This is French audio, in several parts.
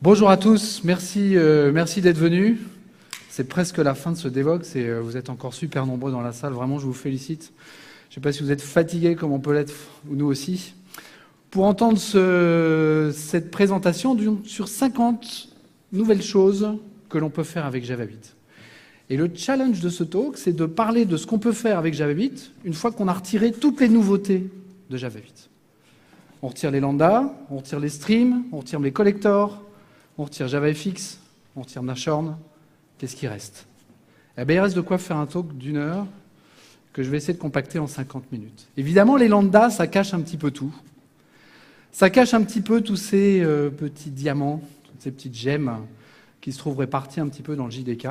Bonjour à tous, merci d'être venus. C'est presque la fin de ce Devox et vous êtes encore super nombreux dans la salle. Vraiment, je vous félicite. Je ne sais pas si vous êtes fatigués comme on peut l'être, ou nous aussi. Pour entendre cette présentation sur 50 nouvelles choses que l'on peut faire avec Java 8. Et le challenge de ce talk, c'est de parler de ce qu'on peut faire avec Java 8 une fois qu'on a retiré toutes les nouveautés de Java 8. On retire les lambdas, on retire les streams, on retire les collectors, on retire JavaFX, on retire Nashorn. Qu'est-ce qui reste? Eh bien, il reste de quoi faire un talk d'1 heure que je vais essayer de compacter en 50 minutes. Évidemment, les lambdas, ça cache un petit peu tout. Ça cache un petit peu tous ces petits diamants, toutes ces petites gemmes qui se trouvent répartis un petit peu dans le JDK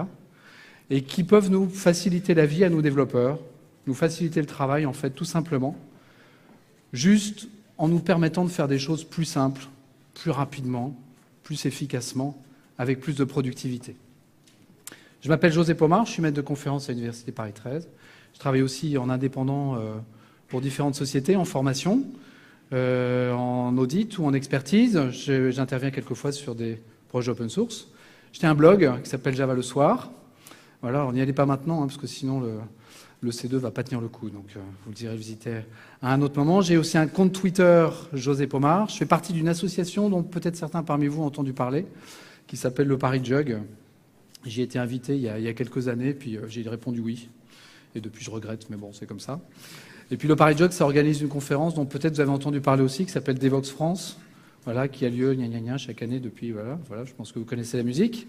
et qui peuvent nous faciliter la vie à nos développeurs, nous faciliter le travail, en fait, tout simplement, juste en nous permettant de faire des choses plus simples, plus rapidement, plus efficacement, avec plus de productivité. Je m'appelle José Pomar, je suis maître de conférence à l'Université Paris 13. Je travaille aussi en indépendant pour différentes sociétés, en formation, en audit ou en expertise. J'interviens quelquefois sur des projets open source. J'ai un blog qui s'appelle Java le soir. Voilà, on n'y allait pas maintenant, parce que sinon le C2 ne va pas tenir le coup. Donc vous le irez visiter à un autre moment. J'ai aussi un compte Twitter, José Pomar. Je fais partie d'une association dont peut-être certains parmi vous ont entendu parler, qui s'appelle le Paris Jug. J'y ai été invité il y a quelques années, puis j'ai répondu oui. Et depuis, je regrette, mais bon, c'est comme ça. Et puis le Paris Jug, ça organise une conférence dont peut-être vous avez entendu parler aussi, qui s'appelle Devox France, voilà, qui a lieu chaque année depuis, voilà, je pense que vous connaissez la musique.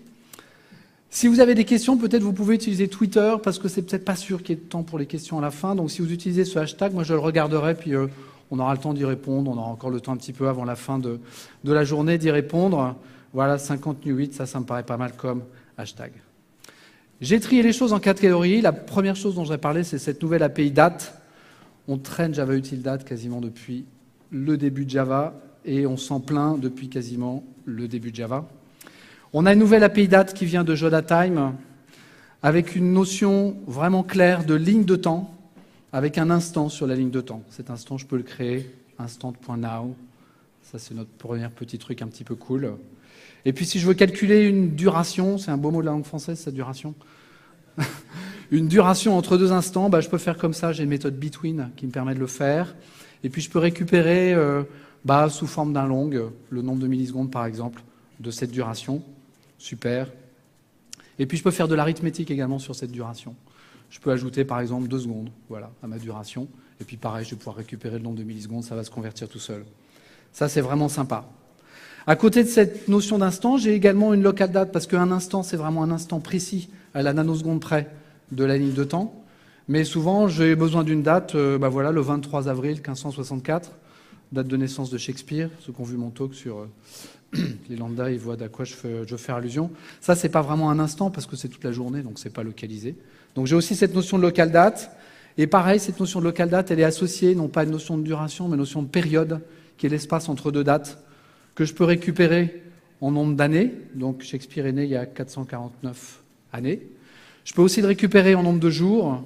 Si vous avez des questions, peut-être vous pouvez utiliser Twitter, parce que c'est peut-être pas sûr qu'il y ait de temps pour les questions à la fin. Donc si vous utilisez ce hashtag, moi je le regarderai, puis on aura le temps d'y répondre. On aura encore le temps un petit peu avant la fin de la journée d'y répondre. Voilà, 50 New 8, ça me paraît pas mal comme hashtag. J'ai trié les choses en catégories. La première chose dont je vais parler, c'est cette nouvelle API date. On traîne Java Util Date quasiment depuis le début de Java, et on s'en plaint depuis quasiment le début de Java. On a une nouvelle API date qui vient de JodaTime, avec une notion vraiment claire de ligne de temps, avec un instant sur la ligne de temps. Cet instant, je peux le créer, instant.now. Ça, c'est notre premier petit truc un petit peu cool. Et puis, si je veux calculer une duration, c'est un beau mot de la langue française, ça, duration. Une duration entre deux instants, je peux faire comme ça. J'ai une méthode between qui me permet de le faire. Et puis, je peux récupérer, sous forme d'un long, le nombre de millisecondes, par exemple, de cette duration. Super. Et puis je peux faire de l'arithmétique également sur cette duration. Je peux ajouter par exemple 2 secondes, voilà, à ma duration. Et puis pareil, je vais pouvoir récupérer le nombre de millisecondes, ça va se convertir tout seul. Ça, c'est vraiment sympa. À côté de cette notion d'instant, j'ai également une local date, parce qu'un instant, c'est vraiment un instant précis, à la nanoseconde près de la ligne de temps. Mais souvent, j'ai besoin d'une date, voilà, le 23 avril 1564, date de naissance de Shakespeare, ceux qui ont vu mon talk sur les lambdas, ils voient à quoi je fais allusion. Ça, c'est pas vraiment un instant, parce que c'est toute la journée, donc c'est pas localisé. Donc j'ai aussi cette notion de local date. Et pareil, cette notion de local date, elle est associée, non pas à une notion de duration, mais une notion de période, qui est l'espace entre deux dates, que je peux récupérer en nombre d'années. Donc Shakespeare est né il y a 449 années. Je peux aussi le récupérer en nombre de jours.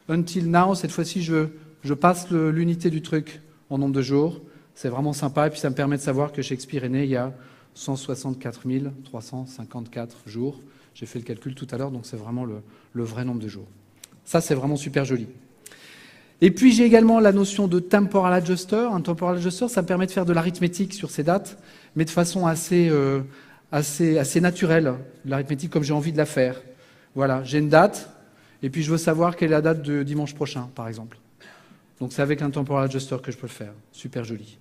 Until now, cette fois-ci, je passe l'unité du truc en nombre de jours. C'est vraiment sympa, et puis ça me permet de savoir que Shakespeare est né il y a 164 354 jours. J'ai fait le calcul tout à l'heure, donc c'est vraiment le vrai nombre de jours. Ça, c'est vraiment super joli. Et puis j'ai également la notion de temporal adjuster. Un temporal adjuster, ça me permet de faire de l'arithmétique sur ces dates, mais de façon assez naturelle. L'arithmétique comme j'ai envie de la faire. Voilà, j'ai une date, et puis je veux savoir quelle est la date de dimanche prochain, par exemple. Donc c'est avec un temporal adjuster que je peux le faire. Super joli.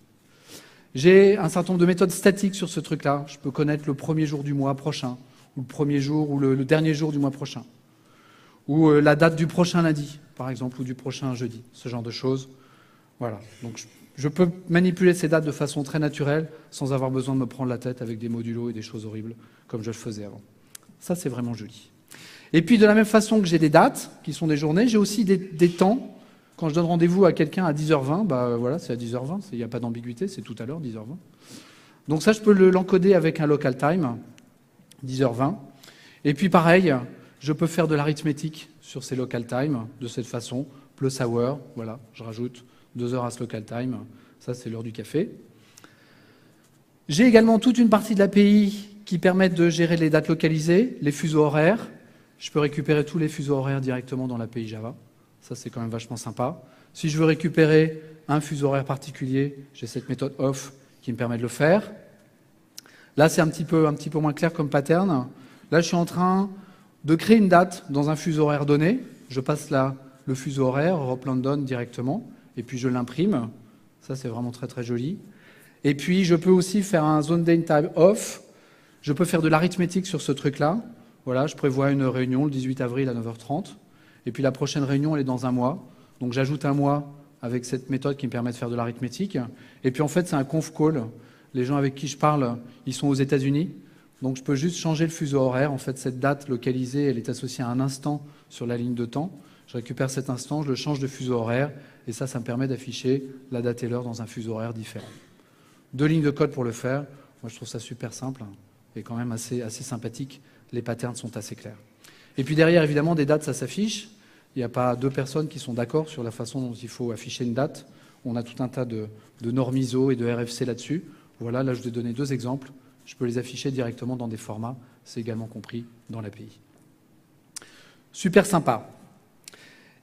J'ai un certain nombre de méthodes statiques sur ce truc-là. Je peux connaître le premier jour du mois prochain, ou le premier jour, ou le dernier jour du mois prochain, ou la date du prochain lundi, par exemple, ou du prochain jeudi, ce genre de choses. Voilà. Donc je peux manipuler ces dates de façon très naturelle, sans avoir besoin de me prendre la tête avec des modulos et des choses horribles, comme je le faisais avant. Ça, c'est vraiment joli. Et puis de la même façon que j'ai des dates, qui sont des journées, j'ai aussi des temps. Quand je donne rendez-vous à quelqu'un à 10h20, voilà, c'est à 10h20, il n'y a pas d'ambiguïté, c'est tout à l'heure, 10h20. Donc ça, je peux l'encoder avec un local time, 10h20. Et puis pareil, je peux faire de l'arithmétique sur ces local time, de cette façon, plus hour, voilà, je rajoute 2 heures à ce local time, ça c'est l'heure du café. J'ai également toute une partie de l'API qui permettent de gérer les dates localisées, les fuseaux horaires. Je peux récupérer tous les fuseaux horaires directement dans l'API Java. Ça, c'est quand même vachement sympa. Si je veux récupérer un fuseau horaire particulier, j'ai cette méthode off qui me permet de le faire. Là, c'est un petit peu moins clair comme pattern. Là, je suis en train de créer une date dans un fuseau horaire donné. Je passe là le fuseau horaire, Europe London directement, et puis je l'imprime. Ça, c'est vraiment très très joli. Et puis, je peux aussi faire un zone daytime off. Je peux faire de l'arithmétique sur ce truc-là. Voilà, je prévois une réunion le 18 avril à 9h30. Et puis la prochaine réunion, elle est dans un mois. Donc j'ajoute un mois avec cette méthode qui me permet de faire de l'arithmétique. Et puis en fait, c'est un conf call. Les gens avec qui je parle, ils sont aux États-Unis. Donc je peux juste changer le fuseau horaire. En fait, cette date localisée, elle est associée à un instant sur la ligne de temps. Je récupère cet instant, je le change de fuseau horaire. Et ça me permet d'afficher la date et l'heure dans un fuseau horaire différent. 2 lignes de code pour le faire. Moi, je trouve ça super simple et quand même assez sympathique. Les patterns sont assez clairs. Et puis derrière, évidemment, des dates, ça s'affiche. Il n'y a pas 2 personnes qui sont d'accord sur la façon dont il faut afficher une date. On a tout un tas de normes ISO et de RFC là-dessus. Voilà, là, je vous ai donné 2 exemples. Je peux les afficher directement dans des formats. C'est également compris dans l'API. Super sympa.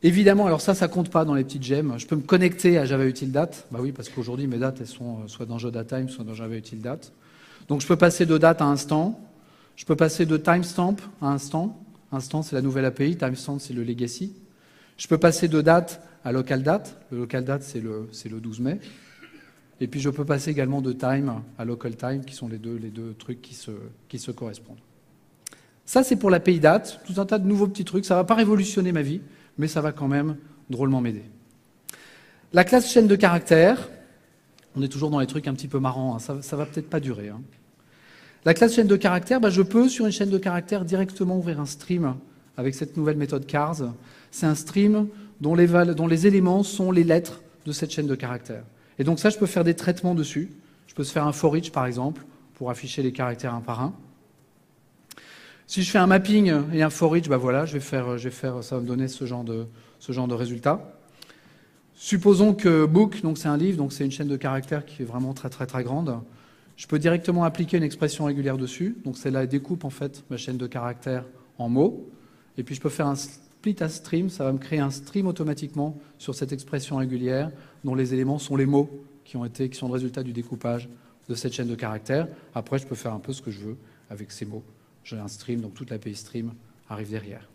Évidemment, alors ça compte pas dans les petites gemmes. Je peux me connecter à Java Util Date. Bah oui, parce qu'aujourd'hui, mes dates, elles sont soit dans JDaTime, soit dans Java Util Date. Donc, je peux passer de date à instant. Je peux passer de timestamp à instant. Instant, c'est la nouvelle API. Timestamp, c'est le legacy. Je peux passer de date à local date. Le local date, c'est le 12 mai. Et puis, je peux passer également de time à local time, qui sont les deux trucs qui se correspondent. Ça, c'est pour l'API date. Tout un tas de nouveaux petits trucs. Ça ne va pas révolutionner ma vie, mais ça va quand même drôlement m'aider. La classe chaîne de caractères. On est toujours dans les trucs un petit peu marrants. Hein. Ça va peut-être pas durer. Hein. La classe chaîne de caractères, je peux, sur une chaîne de caractères, directement ouvrir un stream avec cette nouvelle méthode cars. C'est un stream dont les éléments sont les lettres de cette chaîne de caractères. Et donc ça, je peux faire des traitements dessus. Je peux se faire un for each, par exemple, pour afficher les caractères un par un. Si je fais un mapping et un for each, voilà, je vais faire, ça va me donner ce genre de résultat. Supposons que book, donc c'est un livre, donc c'est une chaîne de caractères qui est vraiment très très très grande. Je peux directement appliquer une expression régulière dessus. Donc celle-là découpe en fait ma chaîne de caractères en mots. Et puis je peux faire un split as stream. Ça va me créer un stream automatiquement sur cette expression régulière dont les éléments sont les mots qui sont le résultat du découpage de cette chaîne de caractères. Après, je peux faire un peu ce que je veux avec ces mots. J'ai un stream, donc toute l'API stream arrive derrière.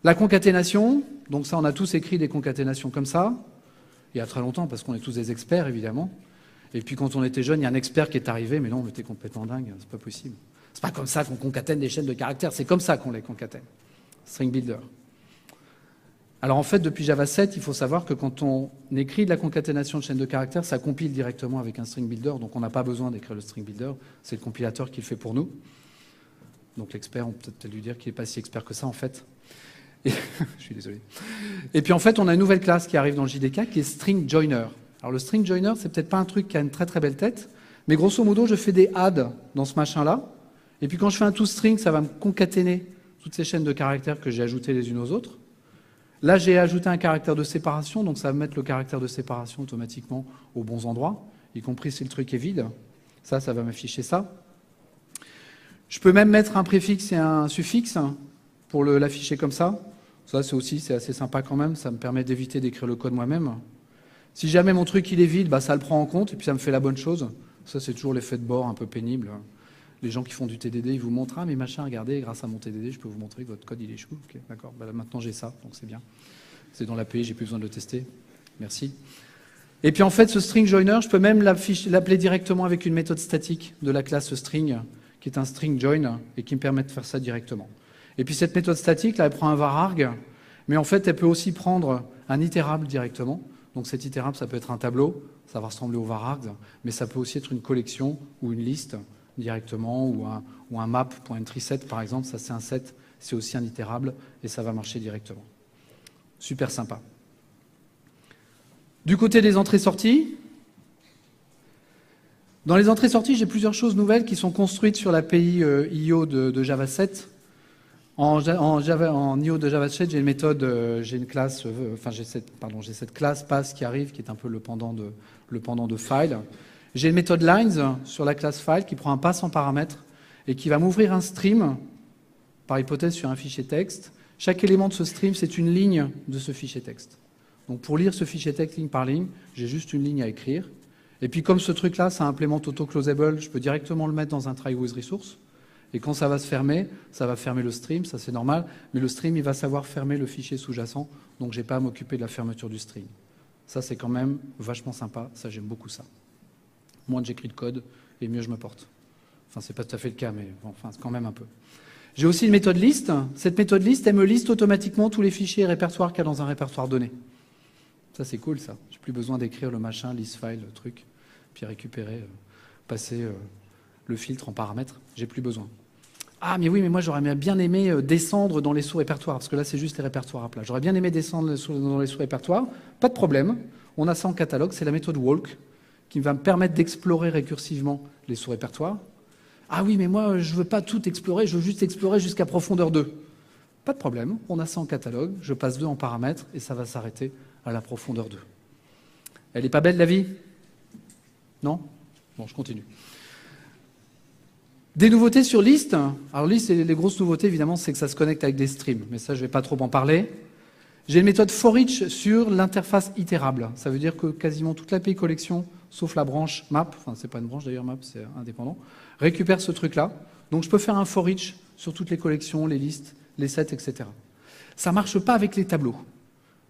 La concaténation. Donc ça, on a tous écrit des concaténations comme ça. Il y a très longtemps, parce qu'on est tous des experts, évidemment. Et puis quand on était jeune, il y a un expert qui est arrivé, mais non, on était complètement dingue, c'est pas possible. C'est pas comme ça qu'on concatène des chaînes de caractères, c'est comme ça qu'on les concatène. String builder. Alors en fait, depuis Java 7, il faut savoir que quand on écrit de la concaténation de chaînes de caractères, ça compile directement avec un string builder, donc on n'a pas besoin d'écrire le string builder, c'est le compilateur qui le fait pour nous. Donc l'expert, on peut peut-être lui dire qu'il n'est pas si expert que ça en fait. Et je suis désolé. Et puis en fait, on a une nouvelle classe qui arrive dans le JDK qui est string joiner. Alors le string joiner, c'est peut-être pas un truc qui a une très très belle tête, mais grosso modo, je fais des adds dans ce machin-là, et puis quand je fais un toString, ça va me concaténer toutes ces chaînes de caractères que j'ai ajoutées les unes aux autres. Là, j'ai ajouté un caractère de séparation, donc ça va mettre le caractère de séparation automatiquement aux bons endroits, y compris si le truc est vide. Ça va m'afficher ça. Je peux même mettre un préfixe et un suffixe pour l'afficher comme ça. Ça, c'est assez sympa quand même, ça me permet d'éviter d'écrire le code moi-même. Si jamais mon truc il est vide, ça le prend en compte et puis ça me fait la bonne chose. Ça, c'est toujours l'effet de bord un peu pénible. Les gens qui font du TDD, ils vous montrent « Ah, mais machin, regardez, grâce à mon TDD, je peux vous montrer que votre code, il échoue. » Ok, d'accord. Là, maintenant, j'ai ça, donc c'est bien. C'est dans l'API, j'ai plus besoin de le tester. Merci. Et puis, en fait, ce string joiner, je peux même l'appeler directement avec une méthode statique de la classe string, qui est un string join, et qui me permet de faire ça directement. Et puis, cette méthode statique, là, elle prend un vararg, mais en fait, elle peut aussi prendre un itérable directement. Donc cet itérable, ça peut être un tableau, ça va ressembler au varargs, mais ça peut aussi être une collection ou une liste directement, ou un map.entrySet par exemple, ça c'est un set, c'est aussi un itérable, et ça va marcher directement. Super sympa. Du côté des entrées-sorties, dans les entrées-sorties, j'ai plusieurs choses nouvelles qui sont construites sur l'API IO de Java 7. En IO de Java 7, j'ai une méthode, j'ai cette classe pass qui arrive, qui est un peu le pendant de file. J'ai une méthode lines sur la classe file qui prend un pass en paramètre et qui va m'ouvrir un stream, par hypothèse sur un fichier texte. Chaque élément de ce stream, c'est une ligne de ce fichier texte. Donc pour lire ce fichier texte ligne par ligne, j'ai juste une ligne à écrire. Et puis comme ce truc-là, ça implémente auto-closable, je peux directement le mettre dans un try with resource. Et quand ça va se fermer, ça va fermer le stream, ça c'est normal. Mais le stream, il va savoir fermer le fichier sous-jacent, donc je n'ai pas à m'occuper de la fermeture du stream. Ça c'est quand même vachement sympa, ça j'aime beaucoup ça. Moins j'écris de code, et mieux je me porte. Enfin, c'est pas tout à fait le cas, mais bon, enfin, c'est quand même un peu. J'ai aussi une méthode list. Cette méthode list, elle me liste automatiquement tous les fichiers et répertoires qu'il y a dans un répertoire donné. Ça, c'est cool, ça. J'ai plus besoin d'écrire le machin, list file, le truc, puis récupérer, passer le filtre en paramètres. J'ai plus besoin. Ah, mais oui, mais moi, j'aurais bien aimé descendre dans les sous-répertoires, parce que là, c'est juste les répertoires à plat. J'aurais bien aimé descendre dans les sous-répertoires. Pas de problème. On a ça en catalogue. C'est la méthode walk qui va me permettre d'explorer récursivement les sous-répertoires. Ah oui, mais moi, je ne veux pas tout explorer, je veux juste explorer jusqu'à profondeur 2. Pas de problème, on a ça en catalogue, je passe 2 en paramètres et ça va s'arrêter à la profondeur 2. Elle n'est pas belle, la vie? Non? Bon, je continue. Des nouveautés sur List. Alors List, les grosses nouveautés, évidemment, c'est que ça se connecte avec des streams, mais ça, je ne vais pas trop en parler. J'ai une méthode for each sur l'interface itérable. Ça veut dire que quasiment toute l'API collection, sauf la branche map, enfin c'est pas une branche d'ailleurs map, c'est indépendant, récupère ce truc-là. Donc je peux faire un for each sur toutes les collections, les listes, les sets, etc. Ça ne marche pas avec les tableaux.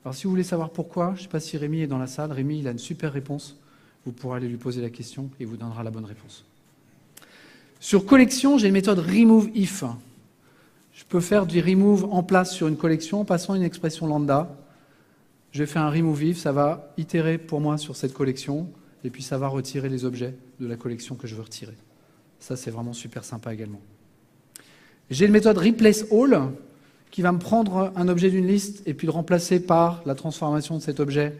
Alors si vous voulez savoir pourquoi, je ne sais pas si Rémi est dans la salle. Rémi, il a une super réponse. Vous pourrez aller lui poser la question et il vous donnera la bonne réponse. Sur collection, j'ai une méthode remove if. Je peux faire du remove en place sur une collection en passant une expression lambda. Je vais faire un remove if, ça va itérer pour moi sur cette collection et puis ça va retirer les objets de la collection que je veux retirer. Ça, c'est vraiment super sympa également. J'ai une méthode replace all qui va me prendre un objet d'une liste et puis le remplacer par la transformation de cet objet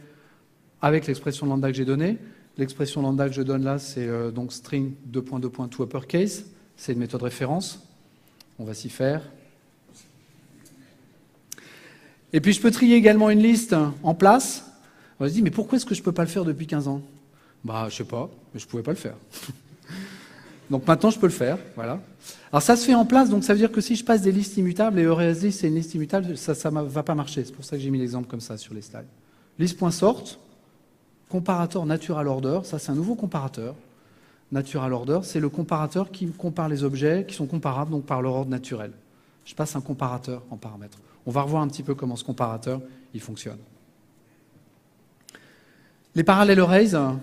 avec l'expression lambda que j'ai donnée. L'expression lambda que je donne là, c'est donc string 2.2. To uppercase. C'est une méthode référence. On va s'y faire. Et puis je peux trier également une liste en place. On se dit, mais pourquoi est-ce que je ne peux pas le faire depuis 15 ans? Bah, je sais pas, mais je ne pouvais pas le faire. Donc maintenant, je peux le faire. Voilà. Alors ça se fait en place, donc ça veut dire que si je passe des listes immutables, et EureList c'est une liste immutable, ça ne va pas marcher. C'est pour ça que j'ai mis l'exemple comme ça sur les slides. List.sort, comparateur natural order, ça c'est un nouveau comparateur. Natural order, c'est le comparateur qui compare les objets qui sont comparables donc par leur ordre naturel. Je passe un comparateur en paramètre. On va revoir un petit peu comment ce comparateur il fonctionne. Les parallèles arrays, là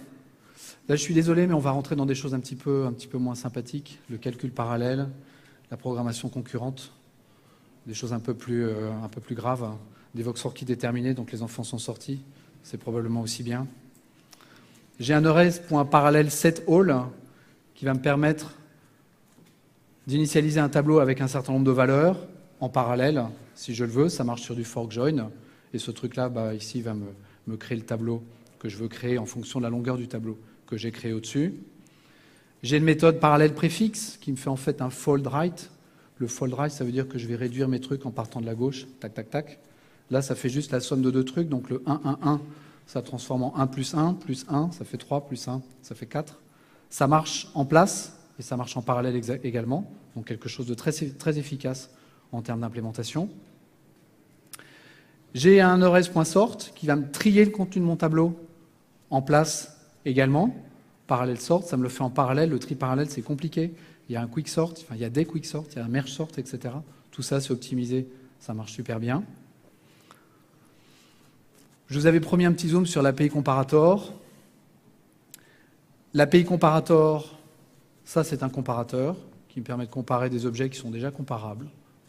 je suis désolé, mais on va rentrer dans des choses un petit peu moins sympathiques. Le calcul parallèle, la programmation concurrente, des choses un peu plus graves. Des voxor-key déterminés, donc les enfants sont sortis, c'est probablement aussi bien. J'ai un arrays.parallèle setAll qui va me permettre d'initialiser un tableau avec un certain nombre de valeurs en parallèle, si je le veux. Ça marche sur du fork join. Et ce truc-là, ici, va me créer le tableau que je veux créer en fonction de la longueur du tableau que j'ai créé au-dessus. J'ai une méthode parallèle préfixe qui me fait en fait un fold right. Le fold right, ça veut dire que je vais réduire mes trucs en partant de la gauche. Tac, tac, tac. Là, ça fait juste la somme de deux trucs. Donc le 1, 1, 1, ça transforme en 1 plus 1, plus 1, ça fait 3, plus 1, ça fait 4. Ça marche en place et ça marche en parallèle également. Donc quelque chose de très, très efficace en termes d'implémentation. J'ai un arrays.sort qui va me trier le contenu de mon tableau en place également. Parallèle sort, ça me le fait en parallèle. Le tri parallèle, c'est compliqué. Il y a un quick sort, enfin, il y a des quick sort, il y a un merge sort, etc. Tout ça, c'est optimisé, ça marche super bien. Je vous avais promis un petit zoom sur l'API comparator. L'API comparator, ça, c'est un comparateur qui me permet de comparer des objets qui sont déjà comparables.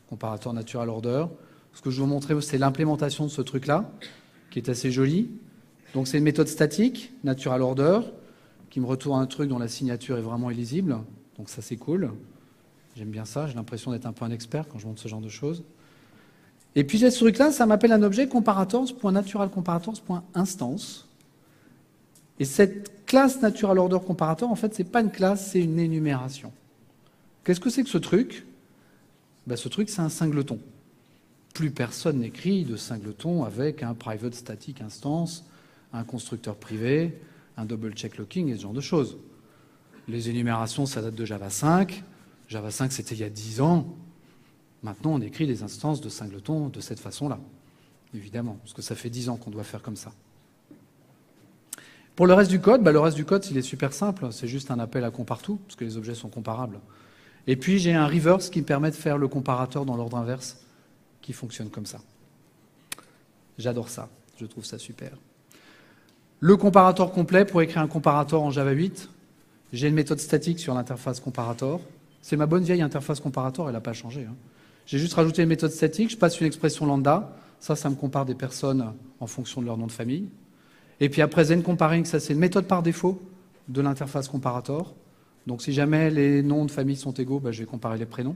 Comparateur natural order. Ce que je vais vous montrer, c'est l'implémentation de ce truc-là, qui est assez joli. Donc c'est une méthode statique, natural order, qui me retourne un truc dont la signature est vraiment illisible. Donc ça, c'est cool. J'aime bien ça. J'ai l'impression d'être un peu un expert quand je montre ce genre de choses. Et puis j'ai ce truc-là, ça m'appelle un objet comparators.naturalcomparators.instance. Et cette classe natural order comparator, en fait, c'est pas une classe, c'est une énumération. Qu'est-ce que c'est que ce truc? Ce truc, c'est un singleton. Plus personne n'écrit de singleton avec un private static instance, un constructeur privé, un double check locking et ce genre de choses. Les énumérations, ça date de Java 5. Java 5, c'était il y a 10 ans. Maintenant, on écrit des instances de singleton de cette façon-là, évidemment, parce que ça fait 10 ans qu'on doit faire comme ça. Pour le reste du code, le reste du code, il est super simple. C'est juste un appel à compartout, parce que les objets sont comparables. Et puis, j'ai un reverse qui me permet de faire le comparateur dans l'ordre inverse, qui fonctionne comme ça. J'adore ça. Je trouve ça super. Le comparateur complet, pour écrire un comparateur en Java 8, j'ai une méthode statique sur l'interface comparator. C'est ma bonne vieille interface comparator, elle n'a pas changé. J'ai juste rajouté une méthode statique, je passe une expression lambda. Ça me compare des personnes en fonction de leur nom de famille. Et puis après, Zen Comparing, ça c'est une méthode par défaut de l'interface comparator. Donc si jamais les noms de famille sont égaux, je vais comparer les prénoms.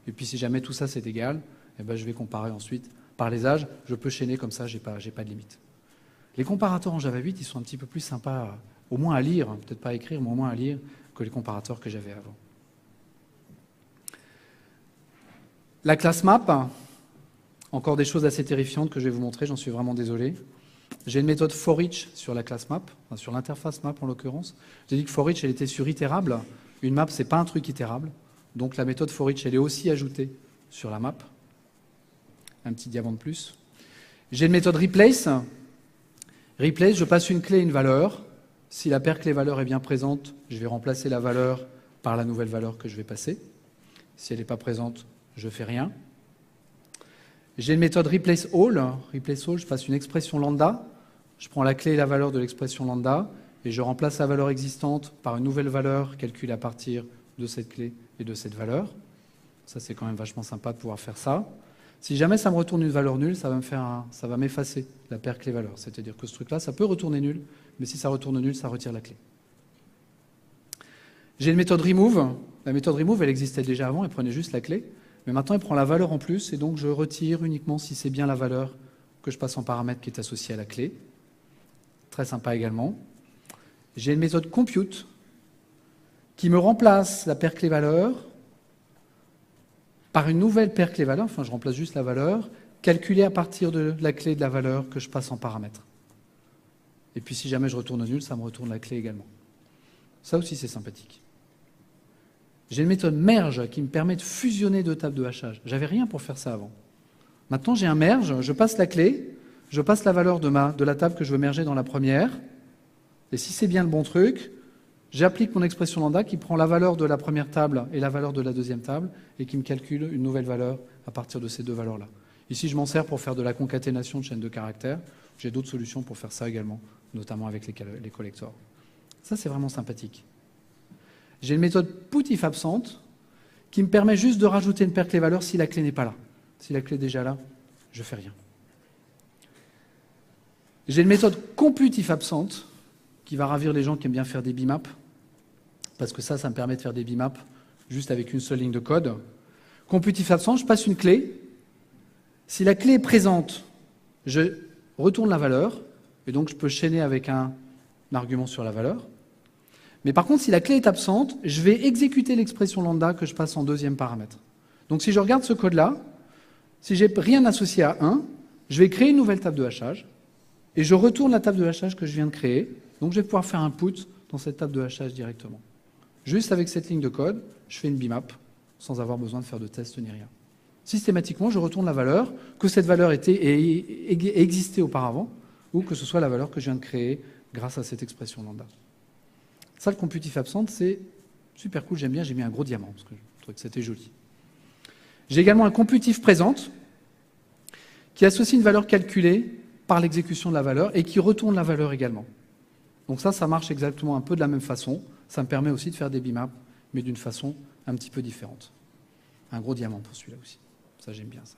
Et puis si jamais tout ça c'est égal, je vais comparer ensuite par les âges. Je peux chaîner comme ça, j'ai pas de limite. Les comparateurs en Java 8, ils sont un petit peu plus sympas, au moins à lire, peut-être pas à écrire, mais au moins à lire, que les comparateurs que j'avais avant. La classe map, encore des choses assez terrifiantes que je vais vous montrer, j'en suis vraiment désolé. J'ai une méthode forEach sur la classe map, enfin sur l'interface map en l'occurrence. J'ai dit que forEach, elle était sur itérable. Une map, c'est pas un truc itérable. Donc la méthode forEach, elle est aussi ajoutée sur la map. Un petit diamant de plus. J'ai une méthode replace. Replace, je passe une clé et une valeur. Si la paire clé-valeur est bien présente, je vais remplacer la valeur par la nouvelle valeur que je vais passer. Si elle n'est pas présente, je ne fais rien. J'ai une méthode replace all. Replace all, je passe une expression lambda. Je prends la clé et la valeur de l'expression lambda et je remplace la valeur existante par une nouvelle valeur calculée à partir de cette clé et de cette valeur. Ça, c'est quand même vachement sympa de pouvoir faire ça. Si jamais ça me retourne une valeur nulle, ça va m'effacer la paire clé-valeur. C'est-à-dire que ce truc-là, ça peut retourner nul, mais si ça retourne nul, ça retire la clé. J'ai une méthode remove. La méthode remove, elle existait déjà avant, elle prenait juste la clé. Mais maintenant, elle prend la valeur en plus, et donc je retire uniquement si c'est bien la valeur que je passe en paramètre qui est associée à la clé. Très sympa également. J'ai une méthode compute qui me remplace la paire clé-valeur par une nouvelle paire clé-valeur, enfin je remplace juste la valeur, calculée à partir de la clé de la valeur que je passe en paramètre. Et puis si jamais je retourne nul, ça me retourne la clé également. Ça aussi c'est sympathique. J'ai une méthode merge qui me permet de fusionner deux tables de hachage. J'avais rien pour faire ça avant. Maintenant j'ai un merge, je passe la clé, je passe la valeur de la table que je veux merger dans la première, et si c'est bien le bon truc, j'applique mon expression lambda qui prend la valeur de la première table et la valeur de la deuxième table et qui me calcule une nouvelle valeur à partir de ces deux valeurs-là. Ici, je m'en sers pour faire de la concaténation de chaînes de caractères. J'ai d'autres solutions pour faire ça également, notamment avec les collectors. Ça, c'est vraiment sympathique. J'ai une méthode putif absente qui me permet juste de rajouter une paire clé-valeur si la clé n'est pas là. Si la clé est déjà là, je ne fais rien. J'ai une méthode computif absente qui va ravir les gens qui aiment bien faire des bimaps, parce que ça me permet de faire des bimaps juste avec une seule ligne de code. Computif absent, je passe une clé. Si la clé est présente, je retourne la valeur, et donc je peux chaîner avec un argument sur la valeur. Mais par contre, si la clé est absente, je vais exécuter l'expression lambda que je passe en deuxième paramètre. Donc si je regarde ce code-là, si j'ai rien associé à 1, je vais créer une nouvelle table de hachage, et je retourne la table de hachage que je viens de créer. Donc je vais pouvoir faire un put dans cette table de hachage directement. Juste avec cette ligne de code, je fais une bimap sans avoir besoin de faire de test ni rien. Systématiquement, je retourne la valeur, que cette valeur existait auparavant, ou que ce soit la valeur que je viens de créer grâce à cette expression lambda. Ça, le computif absent, c'est super cool, j'aime bien, j'ai mis un gros diamant, parce que je trouvais que c'était joli. J'ai également un computif présente, qui associe une valeur calculée par l'exécution de la valeur, et qui retourne la valeur également. Donc ça marche exactement un peu de la même façon. Ça me permet aussi de faire des bimaps, mais d'une façon un petit peu différente. Un gros diamant pour celui-là aussi. Ça, j'aime bien ça.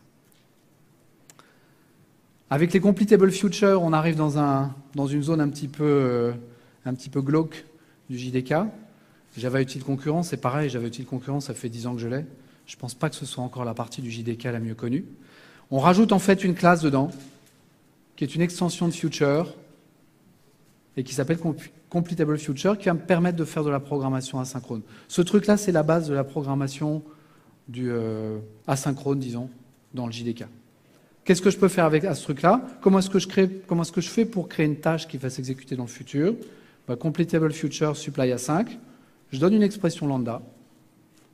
Avec les completable futures, on arrive dans une zone un petit peu glauque du JDK. Java Util Concurrent, c'est pareil. Java Util Concurrent, ça fait 10 ans que je l'ai. Je ne pense pas que ce soit encore la partie du JDK la mieux connue. On rajoute en fait une classe dedans, qui est une extension de future, et qui s'appelle Completable Future, qui va me permettre de faire de la programmation asynchrone. Ce truc-là, c'est la base de la programmation asynchrone, disons, dans le JDK. Qu'est-ce que je peux faire avec ce truc-là? Comment est-ce que je fais pour créer une tâche qui va s'exécuter dans le futur? Completable Future supply async. Je donne une expression lambda.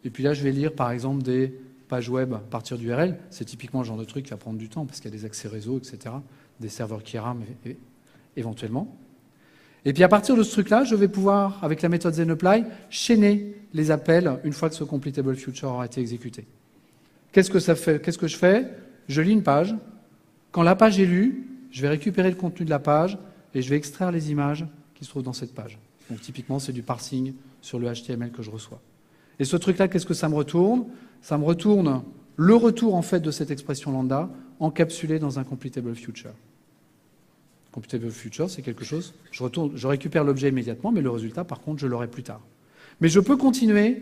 Et puis là, je vais lire, par exemple, des pages web à partir d'URL. C'est typiquement le genre de truc qui va prendre du temps, parce qu'il y a des accès réseau, etc., des serveurs qui rament éventuellement. Et puis à partir de ce truc-là, je vais pouvoir, avec la méthode ZenApply, chaîner les appels une fois que ce completable future aura été exécuté. Qu'est-ce que ça fait? Qu'est-ce que je fais? Je lis une page. Quand la page est lue, je vais récupérer le contenu de la page et je vais extraire les images qui se trouvent dans cette page. Donc typiquement, c'est du parsing sur le HTML que je reçois. Et ce truc-là, qu'est-ce que ça me retourne? Ça me retourne le retour en fait de cette expression lambda encapsulé dans un completable future. Completable future, c'est quelque chose, je récupère l'objet immédiatement, mais le résultat, par contre, je l'aurai plus tard. Mais je peux continuer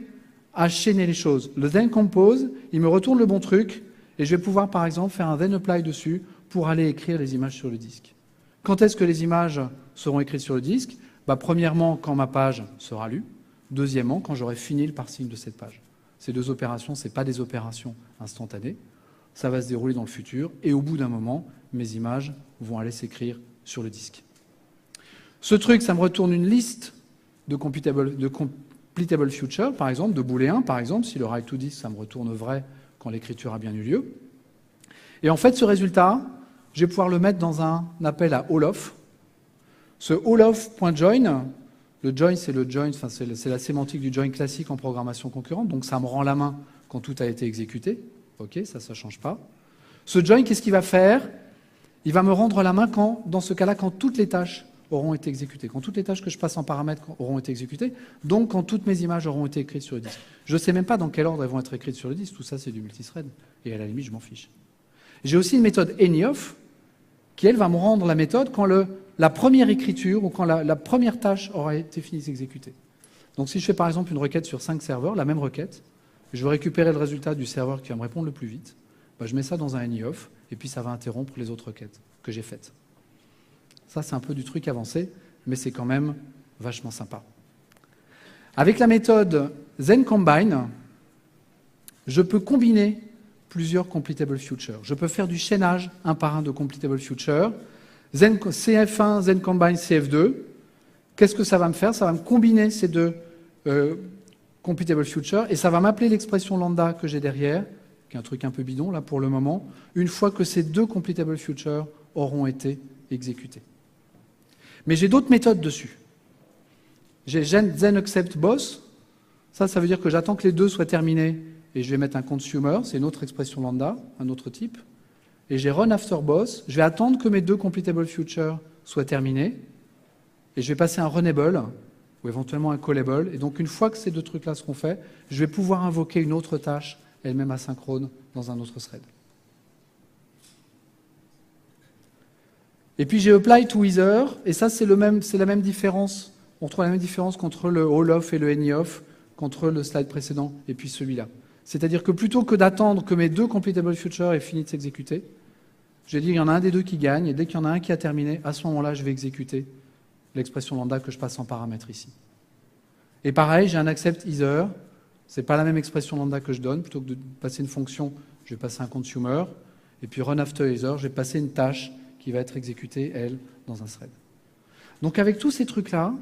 à chaîner les choses. Le then compose, il me retourne le bon truc, et je vais pouvoir, par exemple, faire un then apply dessus pour aller écrire les images sur le disque. Quand est-ce que les images seront écrites sur le disque? Premièrement, quand ma page sera lue. Deuxièmement, quand j'aurai fini le parsing de cette page. Ces deux opérations, ce n'est pas des opérations instantanées. Ça va se dérouler dans le futur, et au bout d'un moment, mes images vont aller s'écrire sur le disque. Ce truc, ça me retourne une liste de completable future, par exemple, de booléens, par exemple. Si le write to disk, ça me retourne vrai quand l'écriture a bien eu lieu. Et en fait, ce résultat, je vais pouvoir le mettre dans un appel à allof. Ce allof.join, le join, c'est le join, enfin, c'est la sémantique du join classique en programmation concurrente, donc ça me rend la main quand tout a été exécuté. OK, ça ne change pas. Ce join, qu'est-ce qu'il va faire? Il va me rendre la main quand, dans ce cas-là, quand toutes les tâches auront été exécutées, quand toutes les tâches que je passe en paramètres auront été exécutées, donc quand toutes mes images auront été écrites sur le disque. Je ne sais même pas dans quel ordre elles vont être écrites sur le disque, tout ça c'est du multithread, et à la limite je m'en fiche. J'ai aussi une méthode anyOf, qui elle va me rendre la méthode quand la première écriture ou quand la première tâche aura été finie d'exécuter. Donc si je fais par exemple une requête sur 5 serveurs, la même requête, je veux récupérer le résultat du serveur qui va me répondre le plus vite, je mets ça dans un anyOf, et puis ça va interrompre les autres requêtes que j'ai faites. Ça, c'est un peu du truc avancé, mais c'est quand même vachement sympa. Avec la méthode ZenCombine, je peux combiner plusieurs completable futures. Je peux faire du chaînage un par un de completable futures. CF1, ZenCombine, CF2. Qu'est-ce que ça va me faire? Ça va me combiner ces deux completable futures et ça va m'appeler l'expression lambda que j'ai derrière, qui est un truc un peu bidon là pour le moment, une fois que ces deux completable futures auront été exécutés. Mais j'ai d'autres méthodes dessus. J'ai ZenAcceptBoss. Ça veut dire que j'attends que les deux soient terminés et je vais mettre un consumer, c'est une autre expression lambda, un autre type. Et j'ai runAfterBoss. Je vais attendre que mes deux completable futures soient terminés et je vais passer un runable ou éventuellement un callable. Et donc une fois que ces deux trucs-là seront faits, je vais pouvoir invoquer une autre tâche, elle-même asynchrone, dans un autre thread. Et puis j'ai apply to either, et ça c'est la même différence. On trouve la même différence contre le allof et le anyOf, contre le slide précédent et puis celui-là. C'est-à-dire que plutôt que d'attendre que mes deux completable futures aient fini de s'exécuter, je vais dire il y en a un des deux qui gagne, et dès qu'il y en a un qui a terminé, à ce moment-là, je vais exécuter l'expression lambda que je passe en paramètre ici. Et pareil, j'ai un accept either, c'est pas la même expression lambda que je donne, plutôt que de passer une fonction, je vais passer un consumer, et puis run after either, je vais passer une tâche qui va être exécutée, elle, dans un thread. Donc avec tous ces trucs-là,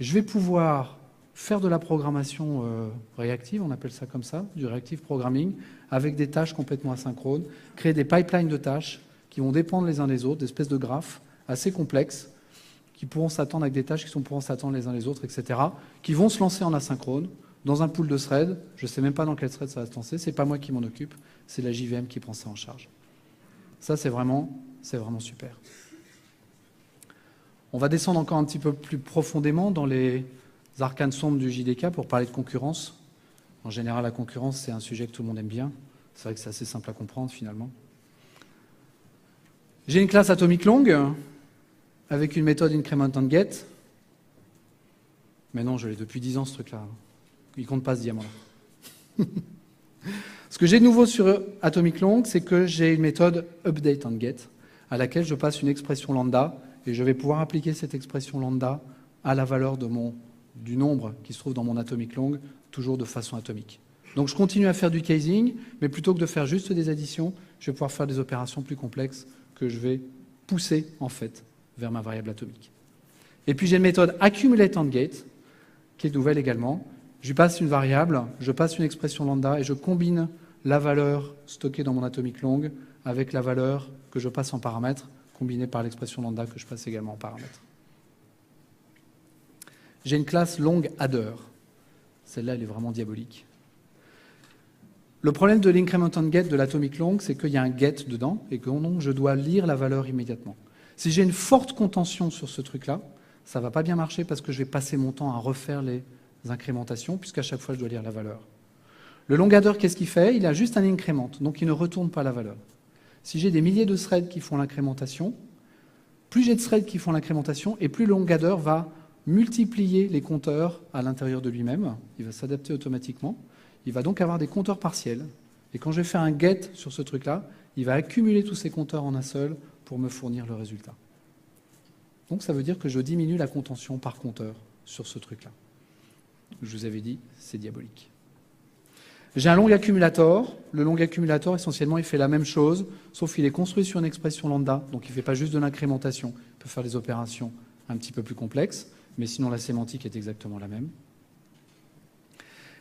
je vais pouvoir faire de la programmation réactive, on appelle ça comme ça, du reactive programming, avec des tâches complètement asynchrones, créer des pipelines de tâches qui vont dépendre les uns des autres, des espèces de graphes assez complexes, qui pourront s'attendre avec des tâches qui pourront s'attendre les uns les autres, etc., qui vont se lancer en asynchrone, dans un pool de threads. Je ne sais même pas dans quel thread ça va se lancer, c'est pas moi qui m'en occupe, c'est la JVM qui prend ça en charge. Ça, c'est vraiment super. On va descendre encore un petit peu plus profondément dans les arcanes sombres du JDK pour parler de concurrence. En général, la concurrence, c'est un sujet que tout le monde aime bien. C'est vrai que c'est assez simple à comprendre, finalement. J'ai une classe atomic long avec une méthode increment and get. Mais non, je l'ai depuis 10 ans, ce truc-là. Il ne compte pas ce diamant-là. Ce que j'ai de nouveau sur atomic long, c'est que j'ai une méthode update and get à laquelle je passe une expression lambda et je vais pouvoir appliquer cette expression lambda à la valeur du nombre qui se trouve dans mon atomic long, toujours de façon atomique. Donc je continue à faire du casing, mais plutôt que de faire juste des additions, je vais pouvoir faire des opérations plus complexes que je vais pousser en fait vers ma variable atomique. Et puis j'ai une méthode accumulate and get, qui est nouvelle également, Je lui passe une variable, je passe une expression lambda et je combine la valeur stockée dans mon atomic long avec la valeur que je passe en paramètre, combinée par l'expression lambda que je passe également en paramètre. J'ai une classe long_adder. Celle-là, elle est vraiment diabolique. Le problème de l'increment on get de l'atomic long, c'est qu'il y a un get dedans et que donc je dois lire la valeur immédiatement. Si j'ai une forte contention sur ce truc-là, ça ne va pas bien marcher parce que je vais passer mon temps à refaire les incrémentations, puisqu'à chaque fois, je dois lire la valeur. Le long_adder, qu'est-ce qu'il fait? Il a juste un increment, donc il ne retourne pas la valeur. Si j'ai des milliers de threads qui font l'incrémentation, plus j'ai de threads qui font l'incrémentation, et plus le long_adder va multiplier les compteurs à l'intérieur de lui-même. Il va s'adapter automatiquement. Il va donc avoir des compteurs partiels. Et quand je vais faire un get sur ce truc-là, il va accumuler tous ces compteurs en un seul pour me fournir le résultat. Donc ça veut dire que je diminue la contention par compteur sur ce truc-là. Je vous avais dit, c'est diabolique. J'ai un long accumulator. Le long accumulator, essentiellement, il fait la même chose, sauf qu'il est construit sur une expression lambda, donc il ne fait pas juste de l'incrémentation. Il peut faire des opérations un petit peu plus complexes, mais sinon la sémantique est exactement la même.